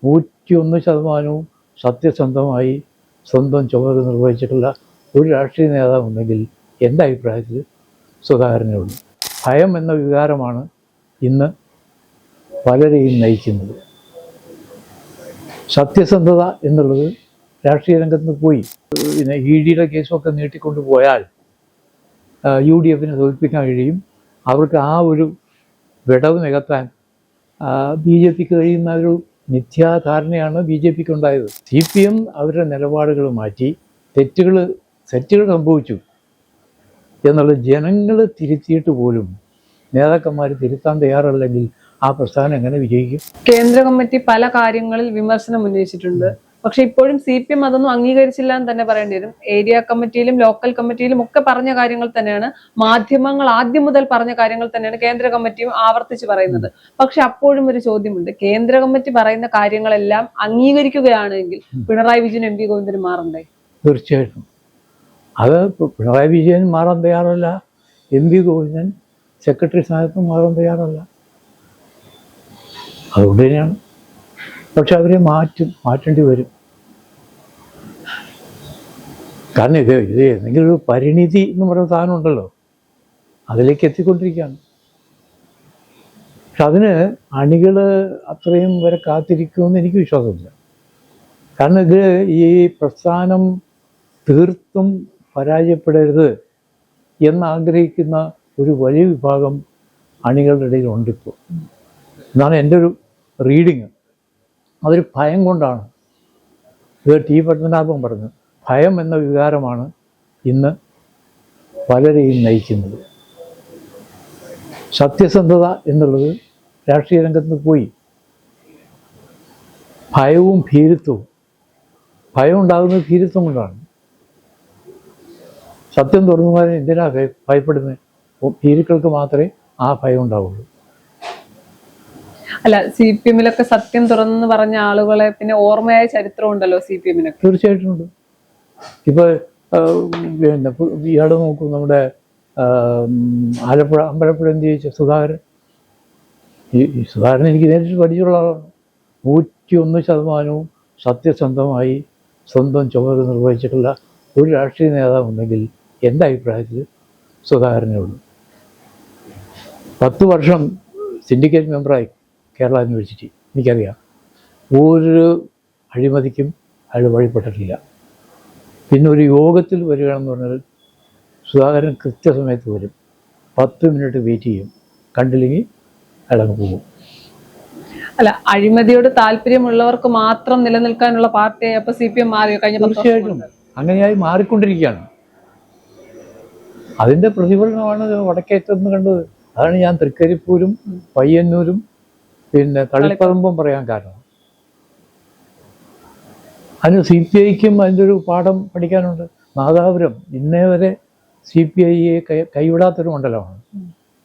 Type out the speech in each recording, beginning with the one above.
101% സത്യസന്ധമായി സ്വന്തം ചുമതല നിർവഹിച്ചിട്ടുള്ള ഒരു രാഷ്ട്രീയ നേതാവുണ്ടെങ്കിൽ എൻ്റെ അഭിപ്രായത്തിൽ സുധാകരനുള്ളൂ. ഭയം എന്ന വികാരമാണ് ഇന്ന് പലരെയും നയിക്കുന്നത്. സത്യസന്ധത എന്നുള്ളത് രാഷ്ട്രീയ രംഗത്ത് പോയി. പിന്നെ EDയുടെ കേസൊക്കെ നീട്ടിക്കൊണ്ട് പോയാൽ UDFനെ തോൽപ്പിക്കാൻ കഴിയും. അവർക്ക് ആ ഒരു വിടവ് നികത്താൻ BJPക്ക് കഴിയുന്ന ഒരു മിഥ്യാധാരണയാണ് BJPക്ക് ഉണ്ടായത്. CPM അവരുടെ നിലപാടുകൾ മാറ്റി തെറ്റുകൾ സംഭവിച്ചു എന്നുള്ളത് ജനങ്ങൾ തിരുത്തിയിട്ട് പോലും നേതാക്കന്മാർ തിരുത്താൻ തയ്യാറല്ലെങ്കിൽ ആ പ്രസ്ഥാനം എങ്ങനെ വിജയിക്കും? കേന്ദ്ര കമ്മിറ്റി പല കാര്യങ്ങളിൽ വിമർശനം ഉന്നയിച്ചിട്ടുണ്ട്. പക്ഷെ ഇപ്പോഴും CPM അതൊന്നും അംഗീകരിച്ചില്ല എന്ന് തന്നെ പറയേണ്ടി വരും. ഏരിയ കമ്മിറ്റിയിലും ലോക്കൽ കമ്മിറ്റിയിലും ഒക്കെ പറഞ്ഞ കാര്യങ്ങൾ തന്നെയാണ്, മാധ്യമങ്ങൾ ആദ്യം മുതൽ പറഞ്ഞ കാര്യങ്ങൾ തന്നെയാണ് കേന്ദ്ര കമ്മിറ്റിയും ആവർത്തിച്ച് പറയുന്നത്. പക്ഷെ അപ്പോഴും ഒരു ചോദ്യമുണ്ട്, കേന്ദ്ര കമ്മിറ്റി പറയുന്ന കാര്യങ്ങളെല്ലാം അംഗീകരിക്കുകയാണെങ്കിൽ പിണറായി വിജയൻ MP ഗോവിന്ദന് മാറണ്ടേ? തീർച്ചയായിട്ടും. അത് പിണറായി വിജയൻ മാറാൻ തയ്യാറല്ല, MP ഗോവിന്ദൻ സെക്രട്ടറി സ്ഥാനത്തും മാറാൻ തയ്യാറല്ല. അതുകൊണ്ട് തന്നെയാണ്. പക്ഷെ അവരെ മാറ്റേണ്ടി വരും. കാരണം ഇത് എന്തെങ്കിലും ഒരു പരിണിതി എന്ന് പറയുന്ന സാധനം ഉണ്ടല്ലോ, അതിലേക്ക് എത്തിക്കൊണ്ടിരിക്കുകയാണ്. പക്ഷെ അതിന് അണികൾ അത്രയും വരെ കാത്തിരിക്കുമെന്ന് എനിക്ക് വിശ്വാസമില്ല. കാരണം ഇത് ഈ പ്രസ്ഥാനം തീർത്തും പരാജയപ്പെടരുത് എന്നാഗ്രഹിക്കുന്ന ഒരു വലിയ വിഭാഗം അണികളുടെ ഇടയിലുണ്ടിപ്പോൾ എന്നാണ് എൻ്റെ ഒരു റീഡിങ്. അതൊരു ഭയം കൊണ്ടാണ്. ഇത് T പത്മനാഭൻ പറഞ്ഞു, ഭയം എന്ന വികാരമാണ് ഇന്ന് പലരെയും നയിക്കുന്നത്. സത്യസന്ധത എന്നുള്ളത് രാഷ്ട്രീയ രംഗത്ത് പോയി. ഭയവും ഭീരുത്വവും. ഭയം ഉണ്ടാകുന്നത് ഭീരുത്വം കൊണ്ടാണ്. സത്യം തുറന്നു പറയാൻ എന്തിനാ ഭയപ്പെടുന്നത്? ഭീരുക്കൾക്ക് മാത്രമേ ആ ഭയം ഉണ്ടാവുള്ളൂ. അല്ല, CPM-ലൊക്കെ സത്യം തുറന്നു പറഞ്ഞ ആളുകളെ പിന്നെ ഓർമ്മയായ ചരിത്രം ഉണ്ടല്ലോ CPM-നൊക്കെ. തീർച്ചയായിട്ടും ഉണ്ട്. ഇപ്പൊ പിന്നെ ഇയാള് നോക്കൂ, നമ്മുടെ അമ്പലപ്പുഴ എന്ത് ചോദിച്ച സുധാകരൻ. ഈ സുധാകരൻ എനിക്ക് നേരിട്ട് പഠിച്ചുള്ള ആളാണ്. 101% സത്യസന്ധമായി സ്വന്തം ചുമതല നിർവഹിച്ചിട്ടുള്ള ഒരു രാഷ്ട്രീയ നേതാവുണ്ടെങ്കിൽ എൻ്റെ അഭിപ്രായത്തിൽ സുധാകരനേ ഉള്ളൂ. 10 വർഷം സിൻഡിക്കേറ്റ് മെമ്പറായി കേരള യൂണിവേഴ്സിറ്റി. എനിക്കറിയാം, ഒരു അഴിമതിക്കും അയാൾ വഴിപ്പെട്ടിട്ടില്ല. പിന്നെ ഒരു യോഗത്തിൽ വരികയാണെന്ന് പറഞ്ഞാൽ സുധാകരൻ കൃത്യസമയത്ത് വരും. 10 മിനിറ്റ് വെയിറ്റ് ചെയ്യും. കണ്ടില്ലെങ്കിൽ അയാളങ്ങ് പോകും. അല്ല, അഴിമതിയോട് താല്പര്യമുള്ളവർക്ക് മാത്രം നിലനിൽക്കാനുള്ള പാർട്ടിയായി അപ്പൊ CPM മാറിയോ കഴിഞ്ഞ? തീർച്ചയായിട്ടും അങ്ങനെയായി മാറിക്കൊണ്ടിരിക്കുകയാണ്. അതിൻ്റെ പ്രതിഫലനമാണ് വടക്കേറ്റെന്ന് കണ്ടത്. അതാണ് ഞാൻ തൃക്കരിപ്പൂരും പയ്യന്നൂരും പിന്നെ തളിപ്പറമ്പും പറയാൻ കാരണം. അതിന് CPIക്കും അതിൻ്റെ ഒരു പാഠം പഠിക്കാനുണ്ട്. നാദാപുരം ഇന്നേ വരെ CPIയെ കൈവിടാത്തൊരു മണ്ഡലമാണ്.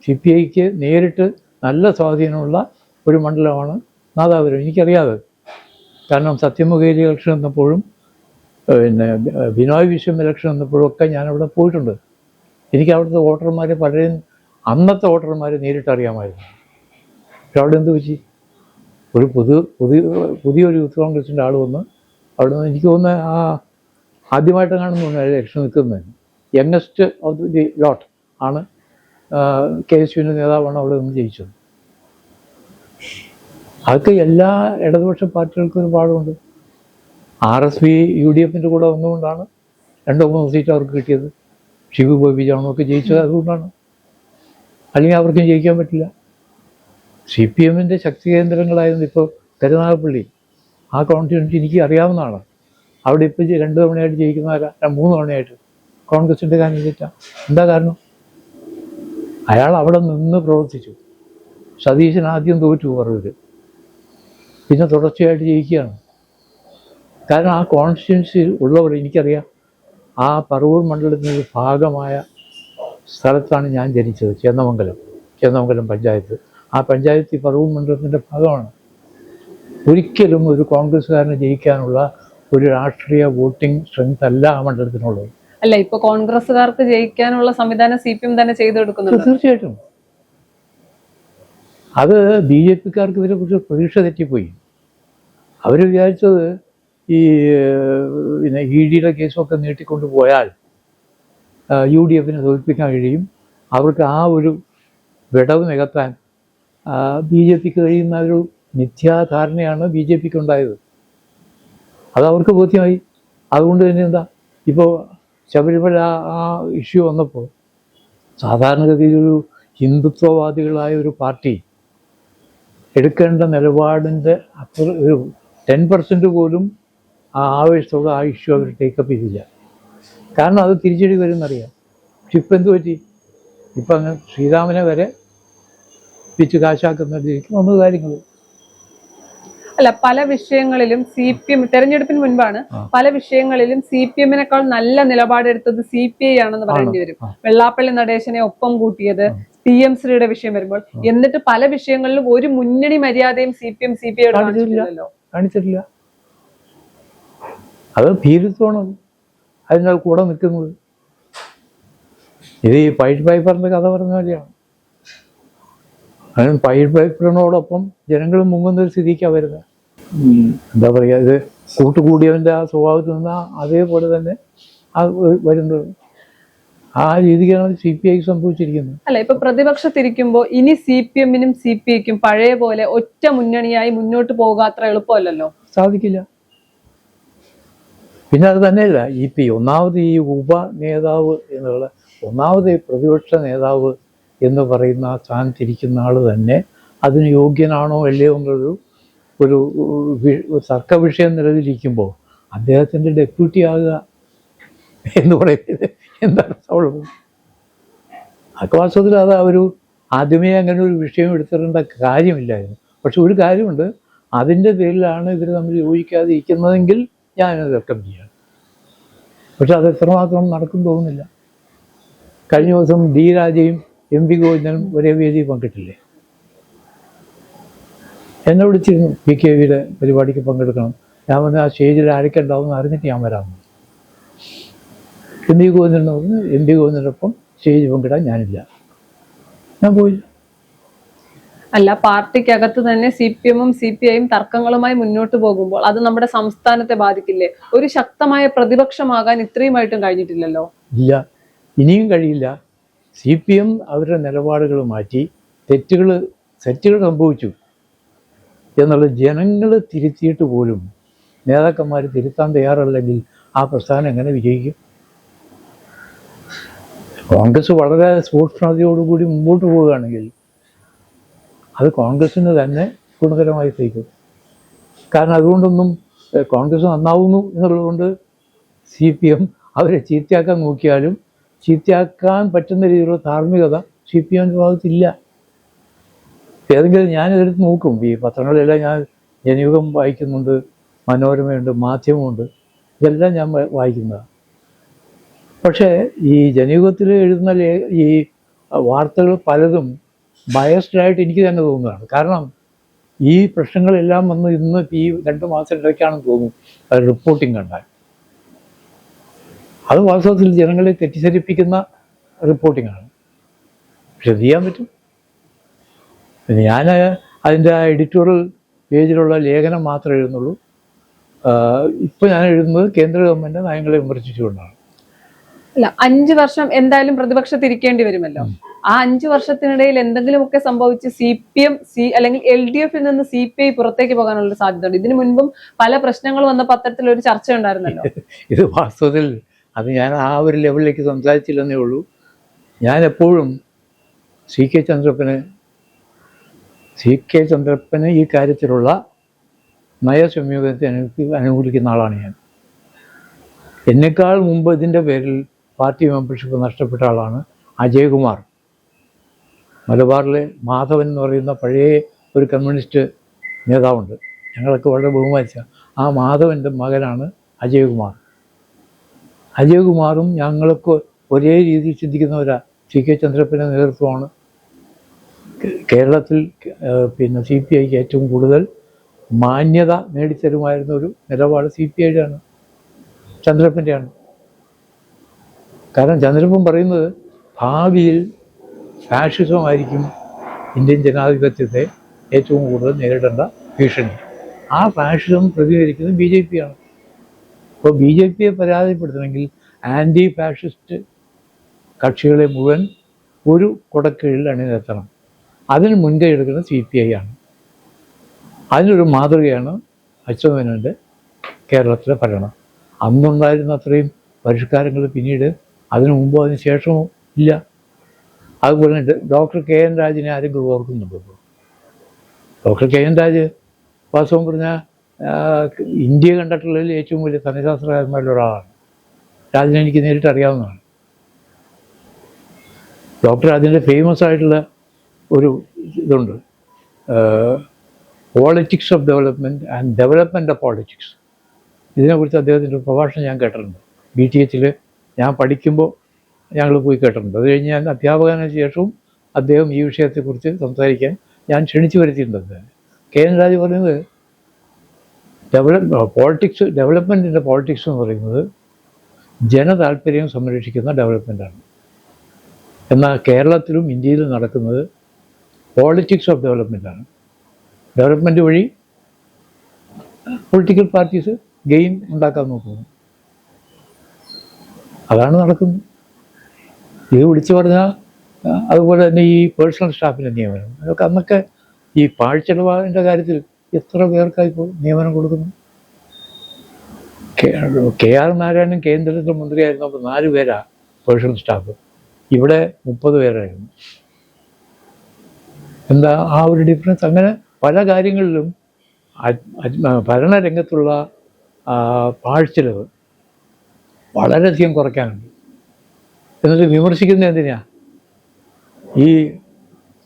CPIക്ക് നേരിട്ട് നല്ല സ്വാധീനമുള്ള ഒരു മണ്ഡലമാണ് നാദാപുരം. എനിക്കറിയാതെ, കാരണം സത്യമൊകേരി ഇലക്ഷൻ വന്നപ്പോഴും പിന്നെ ബിനോയ് വിശ്വം ഇലക്ഷൻ വന്നപ്പോഴും ഒക്കെ ഞാനവിടെ പോയിട്ടുണ്ട്. എനിക്ക് അവിടുത്തെ വോട്ടർമാരെ പലരെയും, അന്നത്തെ വോട്ടർമാരെ നേരിട്ട് അറിയാമായിരുന്നു. പക്ഷെ അവിടെ എന്ത് വെച്ച് ഒരു പുതിയൊരു യൂത്ത് കോൺഗ്രസിൻ്റെ ആൾ വന്ന് അവിടെ നിന്ന് എനിക്ക് തോന്നുന്നത് ആദ്യമായിട്ട് കാണുന്നു ഇലക്ഷൻ നിൽക്കുന്നത്. യങ്ങസ്റ്റ് ഓഫ് ദി ലോട്ട് ആണ്. KSUവിൻ്റെ നേതാവാണ് അവിടെ നിന്ന് ജയിച്ചത്. അതൊക്കെ എല്ലാ ഇടതുപക്ഷ പാർട്ടികൾക്കും ഒരു പാഠമുണ്ട്. RSP UDFിൻ്റെ കൂടെ വന്നുകൊണ്ടാണ് 2-3 സീറ്റ് അവർക്ക് കിട്ടിയത്. ഷിബു ബോബി ജോണൊക്കെ ജയിച്ചത് അതുകൊണ്ടാണ്. അല്ലെങ്കിൽ അവർക്കും ജയിക്കാൻ പറ്റില്ല. CPMൻ്റെ ശക്തി കേന്ദ്രങ്ങളായിരുന്നു ഇപ്പോൾ കരുനാഗപ്പള്ളി. ആ കോൺസ്റ്റിറ്റ്യുവൻസി എനിക്ക് അറിയാവുന്നതാണ്. അവിടെ ഇപ്പോൾ 2 തവണയായിട്ട് ജയിക്കുന്നവരാ, 3 തവണയായിട്ട് കോൺഗ്രസിൻ്റെ കാൻഡിഡേറ്റാണ്. എന്താ കാരണം? അയാൾ അവിടെ നിന്ന് പ്രവർത്തിച്ചു. സതീശൻ ആദ്യം തോറ്റു പറവൂർ, പിന്നെ തുടർച്ചയായിട്ട് ജയിക്കുകയാണ്. കാരണം ആ കോൺസ്റ്റിറ്റ്യുവൻസി ഉള്ളവർ, എനിക്കറിയാം, ആ പറവൂർ മണ്ഡലത്തിൻ്റെ ഭാഗമായ സ്ഥലത്താണ് ഞാൻ ജനിച്ചത്. ചേന്നമംഗലം പഞ്ചായത്ത്. ആ പഞ്ചായത്ത് പറവൂർ മണ്ഡലത്തിൻ്റെ ഭാഗമാണ്. ഒരിക്കലും ഒരു കോൺഗ്രസ്സുകാരന് ജയിക്കാനുള്ള ഒരു രാഷ്ട്രീയ വോട്ടിംഗ് സ്ട്രെങ്ത് അല്ല ആ മണ്ഡലത്തിനുള്ളത്. അല്ല, ഇപ്പൊ കോൺഗ്രസ്സുകാർക്ക് ജയിക്കാനുള്ള സംവിധാനം CPM തന്നെ ചെയ്തെടുക്കുന്നുണ്ട്. തീർച്ചയായിട്ടും. അത് BJPക്കാർക്ക് ഇതിനെക്കുറിച്ച് പ്രതീക്ഷ തെറ്റിപ്പോയി. അവർ വിചാരിച്ചത് ഈ പിന്നെ ED കേസൊക്കെ നീട്ടിക്കൊണ്ട് പോയാൽ UDF തോൽപ്പിക്കാൻ കഴിയും, അവർക്ക് ആ ഒരു വിടവ് നികത്താൻ BJP കഴിയുന്ന ഒരു മിഥ്യാധാരണയാണ് BJP ഉണ്ടായത്. അത് അവർക്ക് ബോധ്യമായി. അതുകൊണ്ട് തന്നെ എന്താ ഇപ്പോൾ ശബരിമല ആ ഇഷ്യൂ വന്നപ്പോൾ സാധാരണഗതിയിലൊരു ഹിന്ദുത്വവാദികളായ ഒരു പാർട്ടി എടുക്കേണ്ട നിലപാടിൻ്റെ അത്ര ഒരു 10% പോലും ആ ആവേശത്തോടെ ആ ഇഷ്യൂ അവർ ടേക്കപ്പ് ചെയ്തില്ല. കാരണം അത് തിരിച്ചടി വരുമെന്നറിയാം. പക്ഷെ ഇപ്പം എന്ത് പറ്റി? ഇപ്പം അങ്ങ് ശ്രീരാമനെ വരെ പിച്ച് കാശാക്കുന്ന രീതിക്ക് വന്ന കാര്യങ്ങൾ. അല്ല, പല വിഷയങ്ങളിലും CPM തെരഞ്ഞെടുപ്പിന് മുൻപാണ് പല വിഷയങ്ങളിലും CPM-നേക്കാൾ നല്ല നിലപാടെടുത്തത് CPI ആണെന്ന് പറയേണ്ടി വരും. വെള്ളാപ്പള്ളി നടേശനെ ഒപ്പം കൂട്ടിയത്, TM ശ്രീയുടെ വിഷയം വരുമ്പോൾ, എന്നിട്ട് പല വിഷയങ്ങളിലും ഒരു മുന്നണി മര്യാദയും CPI കാണിച്ചിട്ടില്ല. അത് ഭീരുത്വമാണ് അതിൻ്റെ കൂടെ നിൽക്കുന്നത്. ഇത് ഈ പൈറ്റ് പൈപ്പറിൻ്റെ കഥ പറഞ്ഞ പോലെയാണ്. അതിന് പൈറ്റ് പൈപ്പറിനോടൊപ്പം ജനങ്ങൾ മുങ്ങുന്ന ഒരു സ്ഥിതിക്കാണ് വരുന്നത്. എന്താ പറയുക, ഇത് കൂട്ടുകൂടിയവൻ്റെ ആ സ്വഭാവത്തിൽ നിന്ന് അതേപോലെ തന്നെ വരുന്നത്. ആ രീതിക്കാണ് CPI സംഭവിച്ചിരിക്കുന്നത്. അല്ല, ഇപ്പൊ പ്രതിപക്ഷത്തിരിക്കുമ്പോൾ ഇനി CPM-നും CPI-ക്കും പഴയ പോലെ ഒറ്റ മുന്നണിയായി മുന്നോട്ട് പോകുക അത്ര എളുപ്പമല്ലല്ലോ. സാധിക്കില്ല. പിന്നെ അത് തന്നെയല്ല, ഒന്നാമത് ഈ ഉപനേതാവ് എന്നുള്ള ഒന്നാമത് ഈ പ്രതിപക്ഷ നേതാവ് എന്ന് പറയുന്ന ആ സ്ഥാനത്തിരിക്കുന്ന ആൾ തന്നെ അതിന് യോഗ്യനാണോ അല്ലയോ എന്നുള്ളൊരു ഒരു തർക്ക വിഷയം നിലവിലിരിക്കുമ്പോൾ അദ്ദേഹത്തിൻ്റെ ഡെപ്യൂട്ടി ആകുക എന്ന് പറയുന്നത് എന്താണ് ഉള്ളത്? വാസ്തവത്തിൽ അത് ഒരു ആദ്യമേ അങ്ങനെ ഒരു വിഷയം എടുത്തിടേണ്ട കാര്യമില്ലായിരുന്നു. പക്ഷെ ഒരു കാര്യമുണ്ട്, അതിൻ്റെ പേരിലാണ് ഇവർ തമ്മിൽ യോജിക്കാതെ ഇരിക്കുന്നതെങ്കിൽ ഞാനത് വെൽക്കം ചെയ്യാണ്. പക്ഷെ അത് എത്രമാത്രം നടക്കും തോന്നുന്നില്ല. കഴിഞ്ഞ ദിവസം D രാജയും MP ഗോവിന്ദനും ഒരേ വേദിയിൽ പങ്കിട്ടില്ലേ? എന്നെ വിളിച്ചിരുന്നു PKVയുടെ പരിപാടിക്ക് പങ്കെടുക്കണം. ഞാൻ പറഞ്ഞ ആ സ്റ്റേജിൽ ആരൊക്കെ ഉണ്ടാവും എന്ന് അറിഞ്ഞിട്ട് ഞാൻ വരാമെന്ന്. MP ഗോവിന്ദൻ പറഞ്ഞു MP ഗോവിന്ദനൊപ്പം സ്റ്റേജ് പങ്കിടാൻ ഞാനില്ല, ഞാൻ പോയില്ല. അല്ല, പാർട്ടിക്കകത്ത് തന്നെ CPM-ഉം CPI-യും തർക്കങ്ങളുമായി മുന്നോട്ട് പോകുമ്പോൾ അത് നമ്മുടെ സംസ്ഥാനത്തെ ബാധിക്കില്ലേ? ഒരു ശക്തമായ പ്രതിപക്ഷമാകാൻ ഇത്രയുമായിട്ടും കഴിഞ്ഞിട്ടില്ലല്ലോ. ഇല്ല, ഇനിയും കഴിയില്ല. CPM അവരുടെ നിലപാടുകൾ മാറ്റി തെറ്റുകൾ സംഭവിച്ചു എന്നുള്ള ജനങ്ങൾ തിരുത്തിയിട്ട് പോലും നേതാക്കന്മാർ തിരുത്താൻ തയ്യാറല്ലെങ്കിൽ ആ പ്രസ്ഥാനം എങ്ങനെ വിജയിക്കും? കോൺഗ്രസ് വളരെ സൂക്ഷ്മതയോടുകൂടി മുമ്പോട്ട് പോവുകയാണെങ്കിൽ അത് കോൺഗ്രസ്സിന് തന്നെ ഗുണകരമായി തീരും. കാരണം അതുകൊണ്ടൊന്നും കോൺഗ്രസ് നന്നാവുന്നു എന്നുള്ളതുകൊണ്ട് CPM അവരെ ചീത്തയാക്കാൻ നോക്കിയാലും ചീത്തയാക്കാൻ പറ്റുന്ന രീതിയിലുള്ള ധാർമ്മികത CPM-ൻ്റെ ഭാഗത്തില്ല. ഏതെങ്കിലും ഞാനിതെടുത്ത് നോക്കും. ഈ പത്രങ്ങളിലെല്ലാം ഞാൻ ജനയുഗം വായിക്കുന്നുണ്ട്, മനോരമയുണ്ട്, മാധ്യമമുണ്ട്, ഇതെല്ലാം ഞാൻ വായിക്കുന്നതാണ്. പക്ഷേ ഈ ജനയുഗത്തിൽ എഴുതുന്ന ഈ വാർത്തകൾ പലതും ബയസ്ഡായിട്ട് എനിക്ക് തന്നെ തോന്നുന്നതാണ്. കാരണം ഈ പ്രശ്നങ്ങളെല്ലാം വന്ന് ഇന്ന് ഈ 2 മാസത്തിനിടയ്ക്കാണെന്ന് തോന്നുന്നു റിപ്പോർട്ടിങ് കണ്ടാൽ. അത് വാസ്തവത്തിൽ ജനങ്ങളെ തെറ്റിദ്ധരിപ്പിക്കുന്ന റിപ്പോർട്ടിങ്ങാണ്. പക്ഷെ എന്ത് ചെയ്യാൻ പറ്റും? ഞാൻ അതിൻ്റെ ആ എഡിറ്റോറിയൽ പേജിലുള്ള ലേഖനം മാത്രമേ എഴുതുന്നുള്ളൂ. ഇപ്പോൾ ഞാൻ എഴുതുന്നത് കേന്ദ്ര ഗവൺമെൻറ് നയങ്ങളെ വിമർശിച്ചുകൊണ്ടാണ്. അല്ല, 5 വർഷം എന്തായാലും പ്രതിപക്ഷത്തിരിക്കേണ്ടി വരുമല്ലോ. ആ 5 വർഷത്തിനിടയിൽ എന്തെങ്കിലുമൊക്കെ സംഭവിച്ച് CPM അല്ലെങ്കിൽ LDF-ൽ നിന്ന് CPI പുറത്തേക്ക് പോകാനുള്ള സാധ്യതയുണ്ട്. ഇതിനു മുൻപും പല പ്രശ്നങ്ങൾ വന്നപ്പോൾ അത്തരത്തിലൊരു ചർച്ച ഉണ്ടായിരുന്നല്ലോ. ഇത് വാസ്തവത്തിൽ അത് ഞാൻ ആ ഒരു ലെവലിലേക്ക് സംസാരിച്ചില്ലെന്നേ ഉള്ളൂ. ഞാൻ എപ്പോഴും CK ചന്ദ്രപ്പന് ഈ കാര്യത്തിലുള്ള നയസംയോഗത്തെ അനുകൂലിക്കുന്ന ആളാണ് ഞാൻ. എന്നെക്കാൾ മുമ്പ് ഇതിൻ്റെ പേരിൽ പാർട്ടി മെമ്പർഷിപ്പ് നഷ്ടപ്പെട്ട ആളാണ് അജയ്കുമാർ. മലബാറിലെ മാധവൻ എന്ന് പറയുന്ന പഴയ ഒരു കമ്മ്യൂണിസ്റ്റ് നേതാവുണ്ട്, ഞങ്ങളൊക്കെ വളരെ ബഹുമാനിച്ച ആ മാധവൻ്റെ മകനാണ് അജയ്കുമാർ. അജയ്കുമാറും ഞങ്ങളൊക്കെ ഒരേ രീതിയിൽ ചിന്തിക്കുന്നവരാ. CK ചന്ദ്രപ്പൻ്റെ നേതൃത്വമാണ് കേരളത്തിൽ CPIക്ക് ഏറ്റവും കൂടുതൽ മാന്യത നേടിത്തരുമായിരുന്ന ഒരു നിലപാട് CPIയുടെ ആണ്, ചന്ദ്രപ്പൻ്റെയാണ്. കാരണം ചന്ദ്രപ്പൻ പറയുന്നത് ഭാവിയിൽ ഫാഷിസമായിരിക്കും ഇന്ത്യൻ ജനാധിപത്യത്തെ ഏറ്റവും കൂടുതൽ നേരിടേണ്ട ഭീഷണി. ആ ഫാഷിസം പ്രതികരിക്കുന്നത് BJP ആണ്. അപ്പോൾ BJPയെ പരാജയപ്പെടുത്തണമെങ്കിൽ ആൻറ്റി ഫാഷിസ്റ്റ് കക്ഷികളെ മുഴുവൻ ഒരു കുടക്കീഴിൽ അണിനിരത്തണം. അതിന് മുൻകൈ എടുക്കുന്നത് CPI ആണ്. അതിനൊരു മാതൃകയാണ് അച്യുതമേനോൻ്റെ കേരളത്തിലെ ഭരണം. അന്നുണ്ടായിരുന്ന അത്രയും പരിഷ്കാരങ്ങൾ പിന്നീട് അതിനു മുമ്പോ അതിന് ശേഷമോ ഇല്ല. അതുപോലെ തന്നെ ഡോക്ടർ KN രാജിനെ ആരെങ്കിലും ഓർക്കുന്നുണ്ടോ? ഡോക്ടർ KN രാജ് വാസ്തവം പറഞ്ഞാൽ ഇന്ത്യ കണ്ടിട്ടുള്ളതിൽ ഏറ്റവും വലിയ ധനശാസ്ത്രകാരന്മാരിൽ ഒരാളാണ്. രാജിനെ എനിക്ക് നേരിട്ട് അറിയാവുന്നതാണ്. ഡോക്ടർ അതിൻ്റെ ഫേമസ് ആയിട്ടുള്ള ഒരു ഇതുണ്ട്, politics of development and development of politics. ഇതിനെക്കുറിച്ച് അദ്ദേഹത്തിൻ്റെ പ്രഭാഷണം ഞാൻ കേട്ടിട്ടുണ്ട്. BTH ഞാൻ പഠിക്കുമ്പോൾ ഞങ്ങൾ പോയി കേട്ടിട്ടുണ്ട്. അത് കഴിഞ്ഞ് ഞാൻ അധ്യാപകന് ശേഷവും അദ്ദേഹം ഈ വിഷയത്തെക്കുറിച്ച് സംസാരിക്കാൻ ഞാൻ ക്ഷണിച്ചു വരുത്തിയിട്ടുണ്ട്. KN രാജ് പറയുന്നത് ഡെവലപ്മെൻറ്റിൻ്റെ പോളിറ്റിക്സ് എന്ന് പറയുന്നത് ജനതാല്പര്യം സംരക്ഷിക്കുന്ന ഡെവലപ്മെൻറ്റാണ്. എന്നാൽ കേരളത്തിലും ഇന്ത്യയിലും നടക്കുന്നത് പോളിറ്റിക്സ് ഓഫ് ഡെവലപ്മെൻറ്റാണ്. ഡെവലപ്മെൻറ്റ് വഴി പൊളിറ്റിക്കൽ പാർട്ടീസ് ഗെയിൻ ഉണ്ടാക്കാൻ നോക്കുന്നു. അതാണ് നടക്കുന്നത്. ഇത് വിളിച്ചു പറഞ്ഞാൽ അതുപോലെ തന്നെ ഈ പേഴ്സണൽ സ്റ്റാഫിൻ്റെ നിയമനം, അതൊക്കെ അന്നൊക്കെ ഈ പാഴ്ചെലവിൻ്റെ കാര്യത്തിൽ എത്ര പേർക്കായി നിയമനം കൊടുക്കുന്നു. KR നാരായണൻ കേന്ദ്രത്തിലെ മന്ത്രിയായിരുന്നപ്പോൾ 4 പേരാണ് പേഴ്സണൽ സ്റ്റാഫ്. ഇവിടെ 30 പേരായിരുന്നു. എന്താ ആ ഒരു ഡിഫറൻസ്? അങ്ങനെ പല കാര്യങ്ങളിലും ഭരണരംഗത്തുള്ള പാഴ്ചെലവ് വളരെയധികം കുറയ്ക്കാനുണ്ട്. എന്നിട്ട് വിമർശിക്കുന്നത് എന്തിനാ? ഈ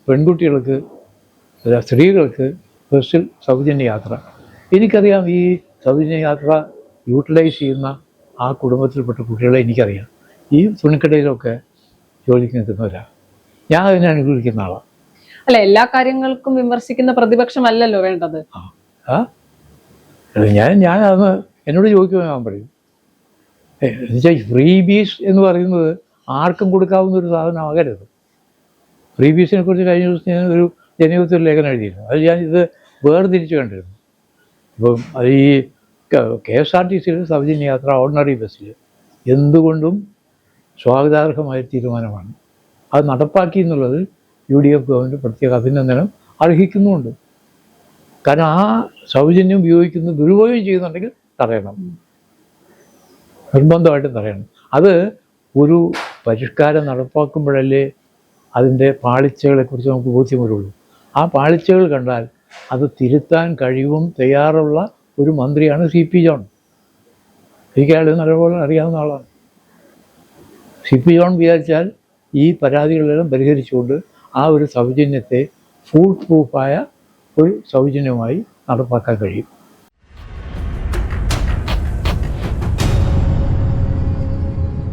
പെൺകുട്ടികൾക്ക് സ്ത്രീകൾക്ക് ബസ്സിൽ സൗജന്യ യാത്ര. എനിക്കറിയാം ഈ സൗജന്യ യാത്ര യൂട്ടിലൈസ് ചെയ്യുന്ന ആ കുടുംബത്തിൽപ്പെട്ട കുട്ടികളെ എനിക്കറിയാം. ഈ തുണിക്കടയിലൊക്കെ ജോലിക്ക് നിൽക്കുന്നവരാണ്. ഞാൻ അതിനെ അനുകൂലിക്കുന്ന ആളാണ്. അല്ല, എല്ലാ കാര്യങ്ങൾക്കും വിമർശിക്കുന്ന പ്രതിപക്ഷമല്ലല്ലോ വേണ്ടത്. ഞാൻ അന്ന് എന്നോട് ചോദിക്കുമ്പോൾ ഞാൻ പറയും, എന്നുവെച്ചാൽ ഫ്രീ ബീസ് എന്ന് പറയുന്നത് ആർക്കും കൊടുക്കാവുന്ന ഒരു സാധനമാകരുത്. ഫ്രീ ബീസിനെ കുറിച്ച് കഴിഞ്ഞ ദിവസം ഞാൻ ഒരു ജനയുഗത്തിൽ ലേഖനം എഴുതിയിരുന്നു. അത് ഞാനിത് വേർതിരിച്ച് കണ്ടിരുന്നു. ഇപ്പം അത് ഈ KSRTCയിൽ സൗജന്യ യാത്ര ഓർഡിനറി ബസ്സിൽ എന്തുകൊണ്ടും സ്വാഗതാർഹമായ തീരുമാനമാണ്. അത് നടപ്പാക്കി എന്നുള്ളത് UDF ഗവൺമെൻറ് പ്രത്യേക അഭിനന്ദനം അർഹിക്കുന്നുമുണ്ട്. കാരണം ആ സൗജന്യം ഉപയോഗിക്കുന്ന ദുരുപയോഗം ചെയ്യുന്നുണ്ടെങ്കിൽ തടയണം, നിർബന്ധമായിട്ടും തടയണം. അത് ഒരു പരിഷ്കാരം നടപ്പാക്കുമ്പോഴല്ലേ അതിൻ്റെ പാളിച്ചകളെക്കുറിച്ച് നമുക്ക് ബോധ്യം വരുള്ളൂ. ആ പാളിച്ചകൾ കണ്ടാൽ അത് തിരുത്താൻ കഴിവും തയ്യാറുള്ള ഒരു മന്ത്രിയാണ് CP ജോൺ. എനിക്ക് അയാൾ നല്ലപോലെ അറിയാവുന്ന ആളാണ്. CP ജോൺ വിചാരിച്ചാൽ ഈ പരാതികളെല്ലാം പരിഹരിച്ചുകൊണ്ട് ആ ഒരു സൗജന്യത്തെ ഫുൾ പ്രൂഫായ ഒരു സൗജന്യമായി നടപ്പാക്കാൻ കഴിയും.